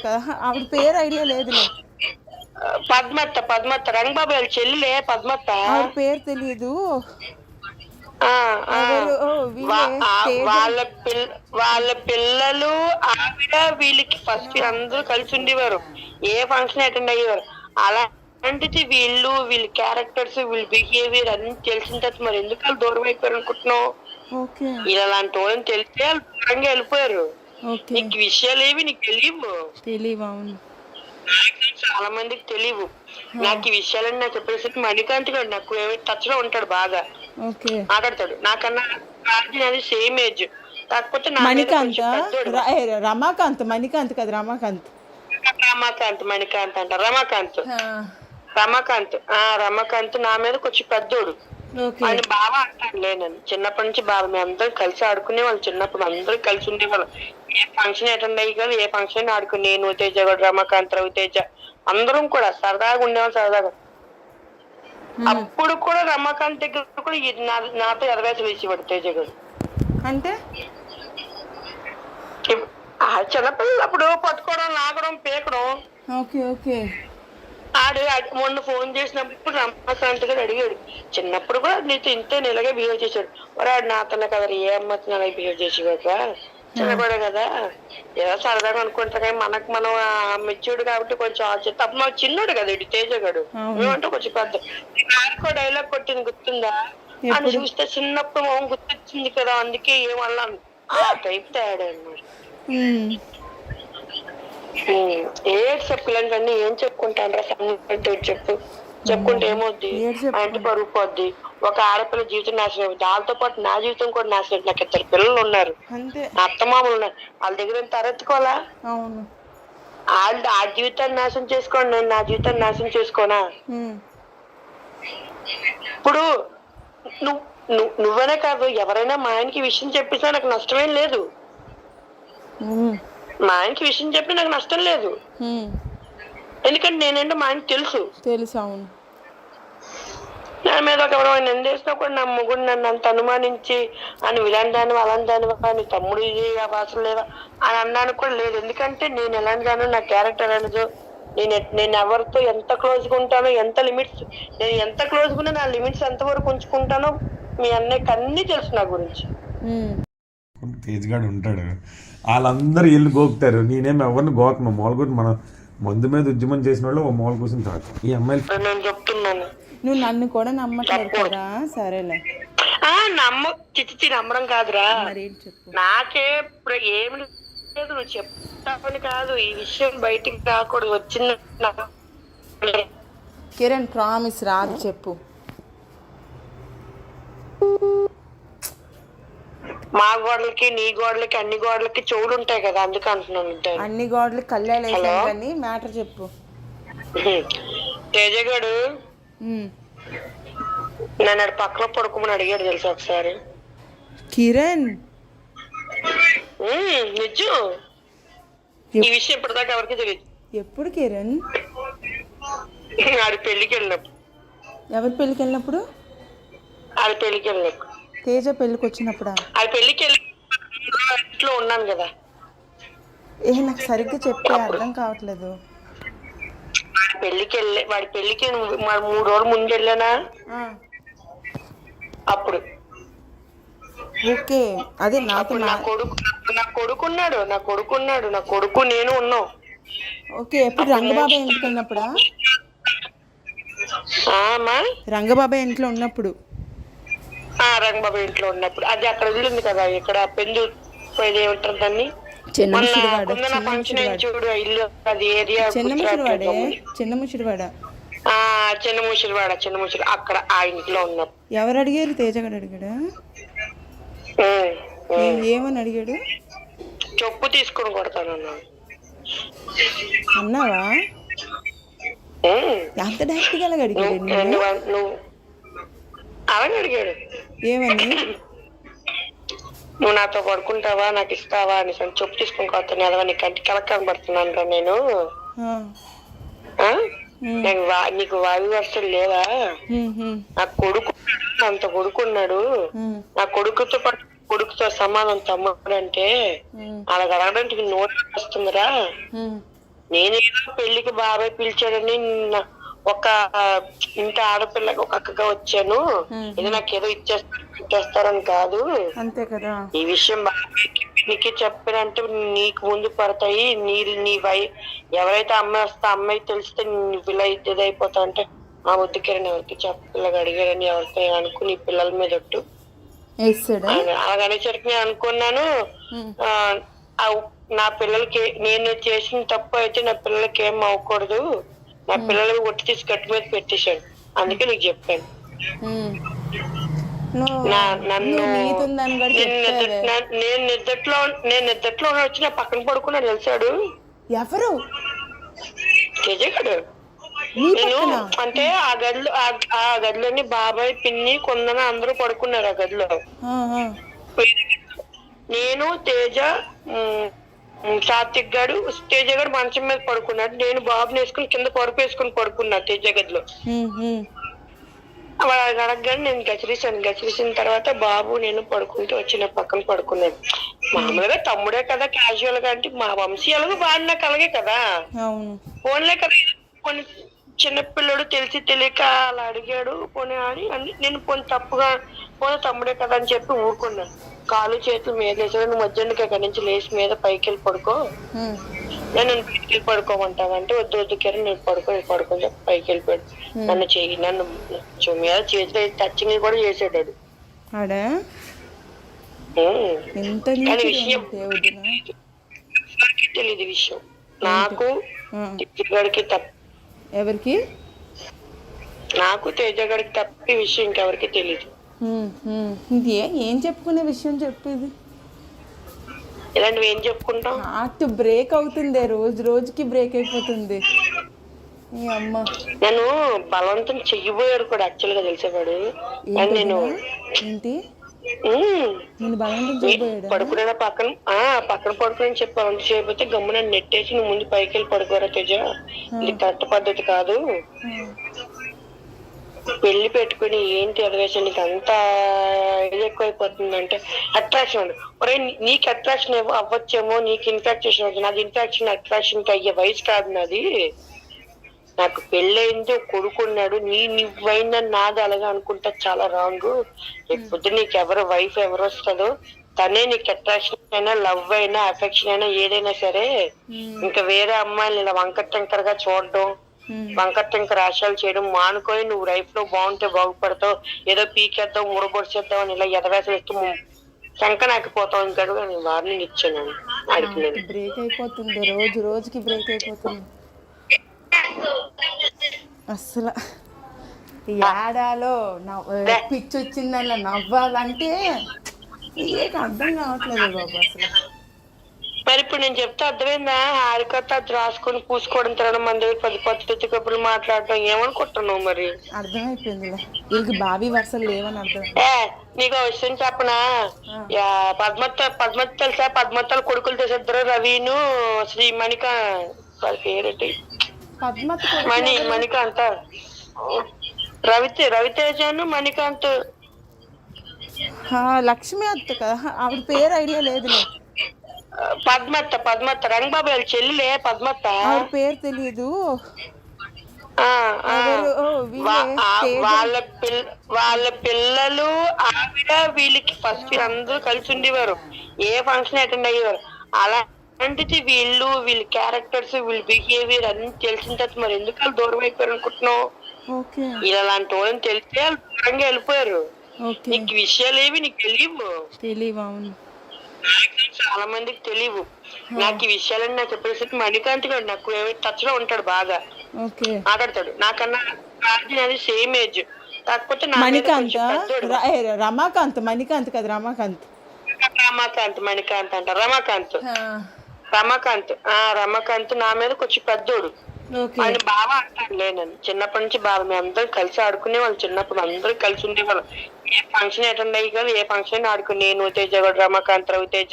కదా, ఆవిడ పేరు ఐడియా లేదులే. పద్మత్త రంగబాబు వాళ్ళ చెల్లిలే పద్మత్త. ఆవిడ పేరు తెలియదు. ఎవరు? వీళ్ళే వాళ్ళ పిల్లలు ఆవిడ వీళ్ళకి ఫస్ట్ అందరూ కలిసి ఉండేవారు, ఏ ఫంక్షన్ అటెండ్ అయ్యేవారు. అలాంటిది వీళ్ళ క్యారెక్టర్స్ వీళ్ళ బిహేవియర్ అన్ని తెలిసిన తర్వాత మరి ఎందుకు వాళ్ళు దూరం అయిపోయారు అనుకుంటున్నావు? ఇలాంటి వాళ్ళని తెలిస్తే వాళ్ళు దూరంగా వెళ్ళిపోయారు. నీకు విషయాలు ఏవి నీకు తెలియవు. చాలా మందికి తెలియవు. నాకు ఈ విషయాలన్నీ నాకు చెప్పేసరికి మణికాంత్ గారు నాకు టచ్ లో ఉంటాడు, బాగా మాట్లాడతాడు. నాకన్నా అది సేమ్ ఏజ్, కాకపోతే రమాకాంత్ మణికాంత్ కదా, రమాకాంత్ అంట రమాకాంత్ నా మీద కొంచెం పెద్దోడు. ఆయన బాగా అంటాడు లేనని. చిన్నప్పటి నుంచి బాగా మేము అందరం కలిసి ఆడుకునే వాళ్ళు. చిన్నప్పుడు అందరూ కలిసి ఉండేవాళ్ళం. ఏ ఫంక్షన్ అటెండ్ అయ్యి కానీ ఏ ఫంక్షన్ ఆడుకుని నేను తేజ కూడా రమాకాంత్ రవితేజ అందరం కూడా సరదాగా ఉండేవాళ్ళు. సరదాగా అప్పుడు కూడా రమాకాంత్ దగ్గర కూడా నాతో ఎదవేసి వేసేవాడు తేజ గారు. అంటే చిన్నపిల్లలు అప్పుడు పట్టుకోవడం లాగడం పీకడం. ఆడు మొన్న ఫోన్ చేసినప్పుడు రమాకాంత్ గారు అడిగాడు, చిన్నప్పుడు కూడా నీతో ఇంతే ఇలాగే బిహేవ్ చేశాడు. వాడు నాతోనే కదా ఏ అమ్మతో అలాగే బిహేవ్ చేసేవాక, చిన్నపడే కదా ఏదో సరదాగా అనుకుంటా కానీ మనం మెచ్యూర్డ్ కాబట్టి కొంచెం ఆలోచన తప్ప. మాకు చిన్నోడు కదా ఇటు తేజ గడు, మేమంటే కొంచెం పెద్ద. ఆడుకో డైలాగ్ కొట్టింది గుర్తుందా అని చూస్తే చిన్నప్పుడు మొహం గుర్తొచ్చింది కదా, అందుకే ఏమన్నాను ఆ టైప్ తేడా అన్నారు. పిల్లలన్నీ ఏం చెప్పుకుంటాను చెప్పుకుంటే ఏమవుద్ది అంటే పరుగు పోద్ది. ఒక ఆడపిల్ల జీవితం నాశనం, దాంతో పాటు నా జీవితం కూడా నాశనం. నాకు 2 పిల్లలు ఉన్నారు, నా అత్తమామలు ఉన్నారు. వాళ్ళ దగ్గర తరెత్తుకోవాలా? వాళ్ళు ఆ జీవితాన్ని నాశనం చేసుకోండి, నేను నా జీవితాన్ని నాశనం చేసుకోనా? ఇప్పుడు నువ్వనే కాదు ఎవరైనా మా ఆయనకి విషయం చెప్పేసా నాకు నష్టమేం లేదు. మా ఆయనకి విషయం చెప్పి నాకు నష్టం లేదు, ఎందుకంటే నేనంటే మా ఆయనకి తెలుసు. అవును, నా మీద ఒక ఎవరైనా నిందేసినా కూడా నా మొగుడు నన్ను అంత అనుమానించి అని ఇలాంటి దాని అలాంటి దాని నీ తమ్ముడు ఇది అవసరం లేదా అని అన్నాను కూడా లేదు. ఎందుకంటే నేను ఎలాంటి దానో నా క్యారెక్టర్ అనేది నేను ఎవరితో ఎంత క్లోజ్గా ఉంటానో, ఎంత లిమిట్స్ నేను ఎంత క్లోజ్గా ఉన్నా నా లిమిట్స్ ఎంత వరకు ఉంచుకుంటానో మీ అన్నయ్యకి అన్ని తెలుసు నా గురించి. తేజ్గాడు ఉంటాడు, వాళ్ళందరూ ఇల్లు గోకుతారు, నేనేం ఎవరిని గోకను. మామూలుగా మన మందు మీద ఉద్యమం చేసిన వాళ్ళు ఓ మామూలు కూర్చొని తాకు. ఈ అమ్మాయిలు నేను చెప్తున్నాను, నువ్వు నన్ను కూడా నమ్మట్లేదు కదా. సరేలే చిచ్చి నమ్మడం కాదురా, నాకే ఇప్పుడు ఏమి లేదు, నువ్వు చెప్తావని కాదు, ఈ విషయం బయటికి రాకూడదు. వచ్చింది కిరణ్ ప్రామిస్ రాదు, చెప్పు. మా గోడలకి నీ గోడలకి అన్ని గోడలకి చెవులు ఉంటాయి కదా, అందుకు అంటున్నాను. అన్ని గోడలకి కళ్యాణి మ్యాటర్ చెప్పు. తేజగాడు నన్ను పక్కన పడుకోమని అడిగాడు తెలుసా ఒకసారి. కిరణ్ నిజం, ఈ విషయం ఇప్పటిదాకా ఎవరికి తెలియదు. ఎప్పుడు కిరణ్? ఆడి పెళ్లికి వెళ్ళినప్పుడు. ఎవరి పెళ్లికి వెళ్ళినప్పుడు? ఆడి పెళ్లికి వెళ్ళినప్పుడు. తేజ పెళ్లికి వచ్చినప్పుడా? ఆడి పెళ్లికి వెళ్ళి ఇంట్లో ఉన్నాను కదా. నాకు సరిగ్గా చెప్పే అర్థం కావట్లేదు. వాడి పెళ్లికి 3 రోజులు ముందు వెళ్ళానా, అప్పుడు ఓకే. అదే నాకు నా కొడుకున్నాడు నా కొడుకు నేను ఉన్నాం. ఓకే, ఎప్పుడు రంగబాబాయ్ ఇంటికి వెళ్ళినప్పుడా? రంగబాబాయ్ ఇంట్లో ఉన్నప్పుడు. రంగబాబాయ్ ఇంట్లో ఉన్నప్పుడు. అది అక్కడ వెళ్ళింది కదా, ఇక్కడ పెందు ఏమంటారు దాన్ని, చిన్న ముసిరివాడ అక్కడ ఆ ఇంట్లో ఉన్నప్పుడు. ఎవరు అడిగారు? తేజగాడు అడిగాడా? ఏమని అడిగాడు? చెప్పు తీసుకొని కొడతాను అన్నావా? ఎంత డైరెక్ట్ గా అడిగాడు? అవన్నీ అడిగాడు. ఏమని? నువ్వు నాతో పడుకుంటావా, నాకు ఇస్తావా అని చెప్పు తీసుకొని కొడతాను అదవా, నీ కంటి కలక్ కనబడుతున్నాను రా నేను, నీకు వాయు వరుసలు లేదా? నా కొడుకు అంత కొడుకున్నాడు, నా కొడుకుతో పాటు కొడుకుతో సమానం తమ్ముడు అంటే అలా అడగడానికి నోరు వస్తుందిరా నేనేదో పెళ్లికి బాబాయ్ పిలిచాడని ఒక ఇంటి ఆడపిల్లకి ఒక అక్కగా వచ్చాను. ఇది నాకేదో ఇచ్చేస్తారని కాదు. అంతే కదా. ఈ విషయం బాబాయ్కి పిన్నికి చెప్పానంటే నీకు ముందు పడతాయి. ఎవరైతే అమ్మాయి వస్తే అమ్మాయి తెలిస్తే నువ్వు ఇలా ఇదైపోతా అంటే ఆ వద్దుకిరణ్ ఎవరికి చెప్పిల్లగా అడిగాడని ఎవరితో అనుకుని పిల్లల మీద ఒట్టు అలాగనేసరికి నేను అనుకున్నాను. నా పిల్లలకి నేను చేసిన తప్పు అయితే నా పిల్లలకి ఏం అవ్వకూడదు. నా పిల్లలకి ఒట్టి తీసి గట్టి మీద పెట్టేశాడు. అందుకే నీకు చెప్పాను. నేను నిద్దట్లో వచ్చి నా పక్కన పడుకున్నాడు తెలిసాడు. ఎవరు? తేజగాడు. నేను అంటే ఆ గదిలోని బాబాయ్ పిన్ని కొందన అందరూ పడుకున్నారు ఆ గదిలో. నేను తేజ సాత్విక్ గాడు తేజ గారు మంచం మీద పడుకున్నాడు. నేను బాబుని వేసుకుని కింద పరుపు వేసుకుని పడుకున్నా తేజ గదిలో. అడగగానే నేను గచ్చిరేసిన తర్వాత బాబు నేను పడుకుంటూ వచ్చి నా పక్కన పడుకున్నాడు. మామూలుగా తమ్ముడే కదా, క్యాజువల్ గా అంటే మా వంశీయాలకు వాడినా కలగే కదా, ఫోన్లే కదా. కొన్ని చిన్నపిల్లడు తెలిసి తెలియక అలా అడిగాడు. పోనీ అని నేను పోనీ తప్పుగా పోనీ తమ్ముడే కదా అని చెప్పి ఊరుకున్నాను. కాలు చేతులు మీద వేసాడు. నువ్వు మధ్యాహ్నం అక్కడి నుంచి లేచి మీద పైకి వెళ్ళి పడుకో, నేను పైకి వెళ్ళి పడుకోమంటావంటే వద్దు కిరణ్ నేను పడుకొని పైకి వెళ్ళిపోయాడు. నన్ను మీద చేతిలో టచింగ్ కూడా చేసాడు. తెలియదు విషయం నాకు తేజగాడికి తప్ప ఎవరికి నాకు తేజగాడికి తప్పి విషయం ఇంకెవరికి తెలియదు. ఏం చెప్పుకునే విషయం చెప్పేది? ఇలాంటివి ఏం చెప్పుకుంటాం? హార్ట్ బ్రేక్ అవుతుంది, రోజుకి బ్రేక్ అయిపోతుంది. అమ్మ నన్ను బలవంతం చెయ్యబోయాడు కూడా యాక్చువల్ గా తెలిసేవాడు. నేను ఏంటి నేను బలవంతం చేయబోయాడు? పడుకునే పక్కన పడుకుని చెప్పి బలవంతం చేయకపోతే గమ్ము నన్ను నెట్టేసి నువ్వు ముందు పైకి వెళ్ళి పడుకోరా తేజ, ఇది కరెక్ట్ పద్ధతి కాదు. పెళ్లి పెట్టుకుని ఏంటి ఎదవేషన్ నీకు అంతా ఇది ఎక్కువైపోతుంది అంటే అట్రాక్షన్ ఒరే నీకు అట్రాక్షన్ అవ్వచ్చేమో, నీకు ఇన్ఫాక్షన్ అవుతుంది. నాది ఇన్ఫాక్షన్ అట్రాక్షన్ కి అయ్యే వయసు కాదు నాది. నాకు పెళ్ళయింది, కొడుకున్నాడు, నువ్వైనా నాది అలాగా అనుకుంటా చాలా రాంగ్. లేకపోతే నీకు ఎవరు వైఫ్ ఎవరు వస్తుందో తనే నీకు అట్రాక్షన్ అయినా లవ్ అయినా అఫెక్షన్ అయినా ఏదైనా సరే. ఇంకా వేరే అమ్మాయిని ఇలా వంకర టెంకర్ గా చూడడం, వంకర టెంకర్ ఆశయాలు చేయడం మానుకొని నువ్వు లైఫ్ లో బాగుంటే బాగుపడతావు. ఏదో పీకేద్దాం మురబొడిచేద్దాం అని ఇలా ఎదవేసలు ఇస్తూ శంకనాకపోతావు. ఇంకా నేను వార్నింగ్ ఇచ్చాను. బ్రేక్ అయిపోతుంది, రోజుకి బ్రేక్ అయిపోతుంది. అసలు ఏడాలో పిచ్చి వచ్చిందల్లా నవ్వాలంటే అర్థం కావట్లేదు బాబు అసలు. మరి ఇప్పుడు నేను చెప్తే అర్థమైందా? హారికత రాసుకొని పూసుకోవడం, తినడం, మన దగ్గర 10 పద్ధతి కప్పులు మాట్లాడటం ఏమనుకుంటున్నావు? మరి అర్థమైపోయింది వీళ్ళకి బావి వరుసలు లేవని అర్థం. నీకు విషయం చెప్పనా? పద్మత్ తెలుసా? పద్మత్తలు కొడుకులు తెసేద్దరు రవిను శ్రీ వాళ్ళ పేరేంటి? మణికాంత్ రవితేజను మణికాంత్ లక్ష్మి అత్త కదా, ఆవిడ పేరు ఐడియా లేదులే. పద్మత్త రంగబాబు వాళ్ళ చెల్లిలే పద్మత్త. ఆవిడ పేరు తెలీదు. వాళ్ళ పిల్లలు ఆవిడ వీళ్ళకి ఫస్ట్ అందరూ కలిసి ఉండేవారు, ఏ ఫంక్షన్ అటెండ్ అయ్యేవారు. అలాంటిది వీళ్ళ క్యారెక్టర్స్ వీళ్ళ బిహేవియర్ అన్ని తెలిసిన తర్వాత మరి ఎందుకు వాళ్ళు దూరం అయిపోయారు అనుకుంటున్నావు? ఇలాంటి వాళ్ళని తెలిస్తే వాళ్ళు దూరంగా వెళ్ళిపోయారు. నీకు విషయాలు ఏవి నీకు తెలియవు. చాలా మందికి తెలియవు. నాకు ఈ విషయాలని నాకు చెప్పేసరికి మణికాంత్ గారు నాకు టచ్ లో ఉంటాడు, బాగా మాట్లాడతాడు. నాకన్నా అది సేమ్ ఏజ్, కాకపోతే రమాకాంత్ కదా మణికాంత్ అంట రమాకాంత్ నా మీద కొంచెం పెద్దోడు. ఆయన బాగా అంటాడు లేనని. చిన్నప్పటి నుంచి బాగా మేము అందరం కలిసి ఆడుకునే వాళ్ళు. చిన్నప్పుడు అందరూ కలిసి ఉండేవాళ్ళం. ఏ ఫంక్షన్ అటెండ్ అయ్యి కదా, ఏ ఫంక్షన్ ఆడుకుని నేను తేజ కూడా రమాకాంత్ రవితేజ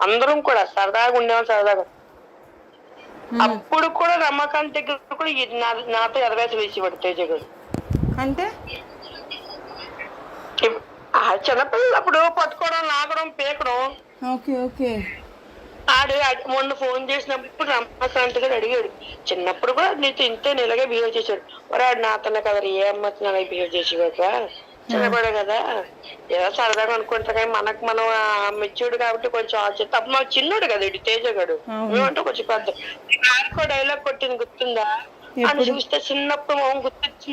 అందరం కూడా సరదాగా ఉండేవాళ్ళు. సరదాగా అప్పుడు కూడా రమాకాంత్ దగ్గర కూడా నాతో ఎదవేసలు వేసేవాడు తేజ గారు. అంటే చిన్నపిల్లలు అప్పుడు పట్టుకోవడం, లాగడం, పీకడం. మొన్న ఫోన్ చేసినప్పుడు రమాకాంత్ గారు అడిగాడు, చిన్నప్పుడు కూడా నీతో ఇంతే ఇలాగే బిహేవ్ చేశాడు. వాడు నాతోనే కదా ఏ అమ్మతో అలాగే బిహేవ్ చేసేవాక చిన్నపడే కదా ఏదో సరదాగా అనుకుంటా, కానీ మనకు మనం మెచ్యూర్డ్ కాబట్టి కొంచెం ఆలోచిస్తే అప్పుడు మాకు చిన్నోడు కదా ఇటు తేజగాడు, మేమంటే కొంచెం పెద్ద. డైలాగ్ కొట్టింది గుర్తుందా? అని చూస్తే చిన్నప్పుడు మొహం గుర్తొచ్చింది.